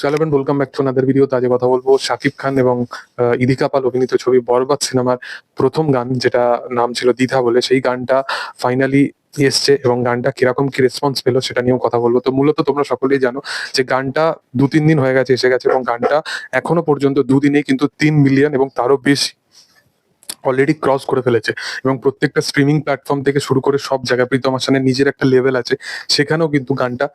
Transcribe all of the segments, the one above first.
Hello and welcome back to another video. আজকে কথা বলবো শাকিব খান এবং ইদিকা পাল অভিনীত ছবি বরবাদ সিনেমার প্রথম গান, যেটা নাম ছিল দ্বিধা বলে, সেই গানটা ফাইনালি এসছে এবং গানটা কিরকম কি রেসপন্স পেলো সেটা নিয়েও কথা বলবো। তো মূলত তোমরা সকলেই জানো যে গানটা 2-3 দিন হয়ে গেছে, এসে গেছে, এবং গানটা এখনো পর্যন্ত 2 দিনেই কিন্তু 3 মিলিয়ন এবং তারও বেশি অলরেডি ক্রস করে ফেলেছে। এবং প্রত্যেকটা স্ট্রিমিং প্ল্যাটফর্ম থেকে শুরু করে সব জায়গায় প্রীতম হাসানের নিজের একটা লেভেল আছে, সেখানেও কিন্তু গানটা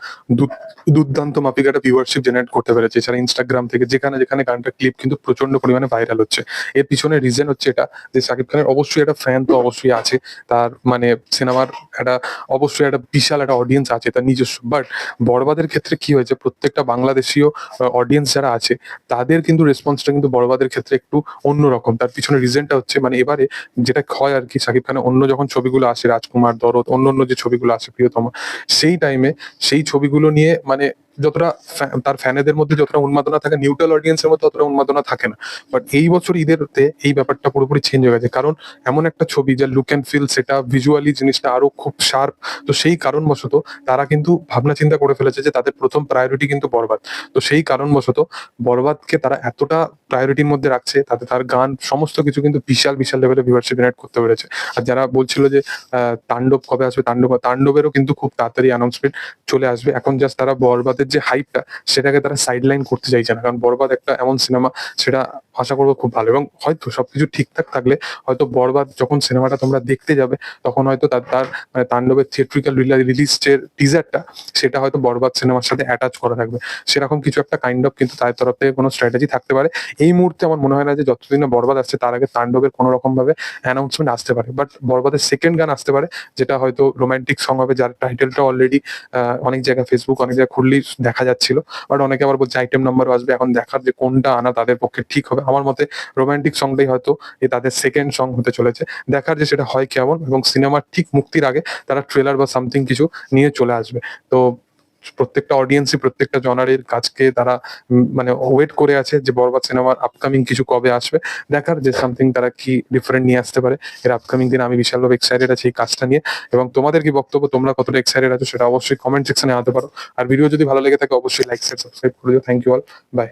দুর্দান্ত মাপিক একটা ভিউয়ারশিপ জেনারেট করতে পেরেছে। এছাড়া ইনস্টাগ্রাম থেকে যেখানে যেখানে গানটা ক্লিপ কিন্তু প্রচন্ড পরিমাণে ভাইরাল হচ্ছে। এর পিছনে রিজন হচ্ছে এটা যে শাকিব খানের অবশ্যই একটা ফ্যান তো অবশ্যই আছে, তার মানে সিনেমার একটা অবশ্যই একটা বিশাল একটা অডিয়েন্স আছে তার নিজস্ব। বাট বরবাদের ক্ষেত্রে কি হয়েছে, প্রত্যেকটা বাংলাদেশীয় অডিয়েন্স যারা আছে তাদের কিন্তু রেসপন্সটা কিন্তু বরবাদের ক্ষেত্রে একটু অন্যরকম। তার পিছনে রিজনটা হচ্ছে মানে এবারে যেটা হয় আর কি, শাকিব খানের অন্য যখন ছবিগুলো আসে, রাজকুমার, দরদ, অন্য অন্য যে ছবিগুলো আসে, প্রিয়তমা, সেই টাইমে সেই ছবিগুলো নিয়ে মানে যতটা তার ফ্যানেদের মধ্যে যতটা উন্মাদনা থাকে, নিউট্রাল অডিয়েন্সের মধ্যে ততটা উন্মাদনা থাকে না। বাট এই বছর ঈদেরতে এই ব্যাপারটা পুরোপুরি চেঞ্জ হয়ে গেছে, কারণ এমন একটা ছবি যা লুক অ্যান্ড ফিল, সেটা ভিজুয়ালি জিনিসটা আরো খুব শার্প। তো সেই কারণবশত তারা কিন্তু ভাবনা চিন্তা করে ফেলেছে যে তাদের প্রথম প্রায়োরিটি কিন্তু বরবাদ। তো সেই কারণবশত বরবাদকে তারা এতটা প্রায়োরিটির মধ্যে রাখছে, তাতে তার গান সমস্ত কিছু কিন্তু বিশাল বিশাল লেভেলে ভিউয়ারশিপ জেনারেট করতে পেরেছে। আর যারা বলছিল যে তাণ্ডব কবে আসবে, তাণ্ডবেরও কিন্তু খুব তাড়াতাড়ি অ্যানাউন্সমেন্ট চলে আসবে। এখন জাস্ট তারা বরবাদের যে হাইপটা সেটাকে তারা সাইডলাইন করতে চাইছে না, কারণ বরবাদ একটা এমন সিনেমা, সেটা আশা করবো খুব ভালো। এবং হয়তো সবকিছু ঠিকঠাক থাকলে হয়তো বরবাদ যখন সিনেমাটা তোমরা দেখতে যাবে, তখন হয়তো তার তার মানে তাণ্ডবের থিয়েট্রিক্যাল রিলিজ যে টিজারটা, সেটা হয়তো বরবাদ সিনেমার সাথে অ্যাটাচ করা থাকবে। সেরকম কিছু একটা কাইন্ড অফ কিন্তু তাদের তরফ থেকে কোনো স্ট্র্যাটেজি থাকতে পারে। এই মুহূর্তে আমার মনে হয় না যে যতদিন না বরবাদ আসছে তার আগে তাণ্ডবের কোনো রকম ভাবে অ্যানাউন্সমেন্ট আসতে পারে। বাট বরবাদের সেকেন্ড গান আসতে পারে, যেটা হয়তো রোমান্টিক সং হবে, যার টাইটেলটা অলরেডি অনেক জায়গায় ফেসবুক অনেক জায়গায় খুললেই দেখা যাচ্ছিল। বাট অনেকে আবার বলছে আইটেম নাম্বারও আসবে। এখন দেখার যে কোনটা আনা তাদের পক্ষে ঠিক হবে। আমার মতে রোমান্টিক সংটাই হয়তো তাদের সেকেন্ড সং হতে চলেছে। দেখার যে সেটা হয় কেমন, এবং সিনেমার ঠিক মুক্তির আগে তারা ট্রেলার বা সামথিং কিছু নিয়ে চলে আসবে। তো প্রত্যেকটা অডিয়েন্সই প্রত্যেকটা জনারের কাজকে তারা মানে ওয়েট করে আছে যে বরবাদ সিনেমার আপকামিং কিছু কবে আসবে। দেখার যে সামথিং তারা কি ডিফারেন্ট নিয়ে আসতে পারে এর আপকামিং দিন। আমি বিশালভাবে এক্সাইটেড আছি এই কাজটা নিয়ে। এবং তোমাদের কি বক্তব্য, তোমরা কতটা এক্সাইটেড আছো সেটা অবশ্যই কমেন্ট সেকশনে আনতে পারো। আর ভিডিও যদি ভালো লেগে থাকে অবশ্যই লাইক শেয়ার সাবস্ক্রাইব করে দিও। Thank you all, by.